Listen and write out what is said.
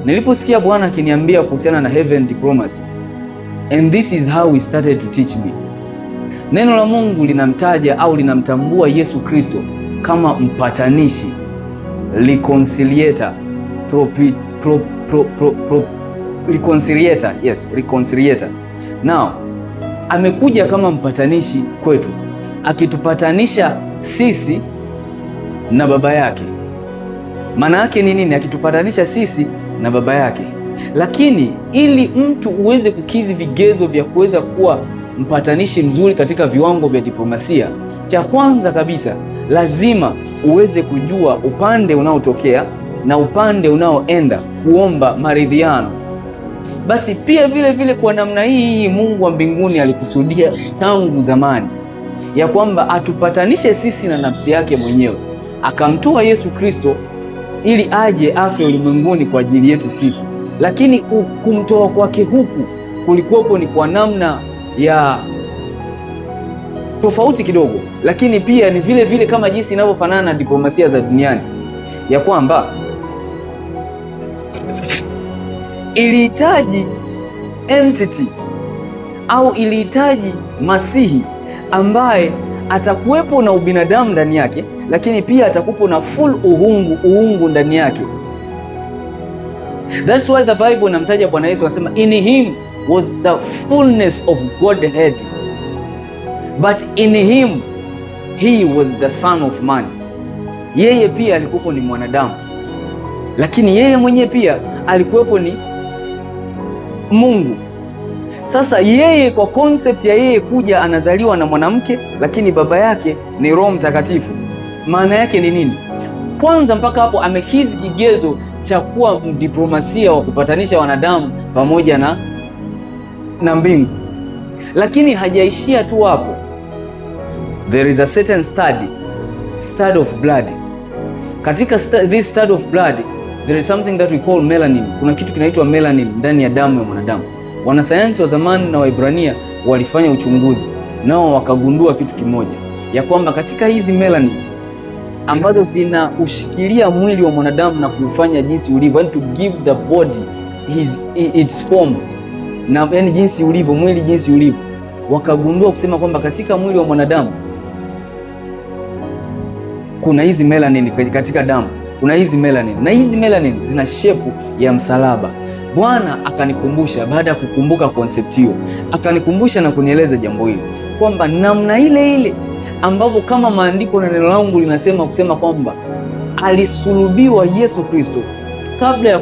Niliposikia Bwana akiniambia kuhusiana na heaven diplomacy, and this is how he started to teach me. Neno la Mungu linamtaja au linamtambua Yesu Kristo kama mpatanishi, reconciliator, reconciliator. Yes, reconciliator. Now, amekuja kama mpatanishi kwetu, akitupatanisha sisi na baba yake. Maana yake ni nini? Akitupatanisha sisi na baba yake. Lakini ili mtu uweze kukizi vigezo vya kuweza kuwa mpatanishi mzuri katika viwango vya diplomasia, cha kwanza kabisa lazima uweze kujua upande unaotokea na upande unaoenda kuomba maridhiano. Basi pia vile vile kwa namna hii Mungu wa mbinguni alikusudia tangu zamani ya kwamba atupatanishe sisi na nafsi yake mwenyewe, akamtoa Yesu Kristo ili aje afe ulimwenguni kwa ajili yetu sisi. Lakini kumtoa kwake huku kulikuwepo ni kwa namna ya tofauti kidogo, lakini pia ni vile vile kama jinsi inavyofanana na diplomasia za duniani, ya kwamba ilihitaji entity au ilihitaji masihi ambaye atakuwepo na ubinadamu ndani yake, lakini pia atakuwepo na full uungu ndani yake. That's why the Bible inamtaja Bwana Yesu, anasema in him was the fullness of Godhead, but in him he was the son of man. Yeye pia alikuwepo ni mwanadamu, lakini yeye mwenyewe pia alikuwepo ni Mungu. Sasa yeye kwa concept ya yeye kuja anazaliwa na mwanamke, lakini baba yake ni Roho Mtakatifu. Maana yake ni nini? Kwanza mpaka hapo amekizi kigezo cha kuwa mdiplomasia wa kupatanisha wanadamu pamoja na mbingu. Lakini hajaishia tu hapo. There is a certain study of blood. Katika this study of blood there is something that we call melanin. Kuna kitu kinaitwa melanin ndani ya damu ya mwanadamu. Wanasayansi wa zamani na Waebrania walifanya uchunguzi, nao wakagundua kitu kimoja, ya kwamba katika hizi melanin ambazo zinaushikilia mwili wa mwanadamu na kufanya jinsi ulivyo, to give the body its form, na yani jinsi ulivyo mwili, jinsi ulivyo, wakagundua kusema kwamba katika mwili wa mwanadamu kuna hizi melanin, katika damu kuna hizi melanin, na hizi melanin zina shepu ya msalaba. Bwana akanikumbusha, baada ya kukumbuka concept hiyo, akanikumbusha na kunieleza jambo hili kwamba namna ile ile ambavyo kama maandiko na neno langu linasema kusema kwamba alisulubiwa Yesu Kristo kabla ya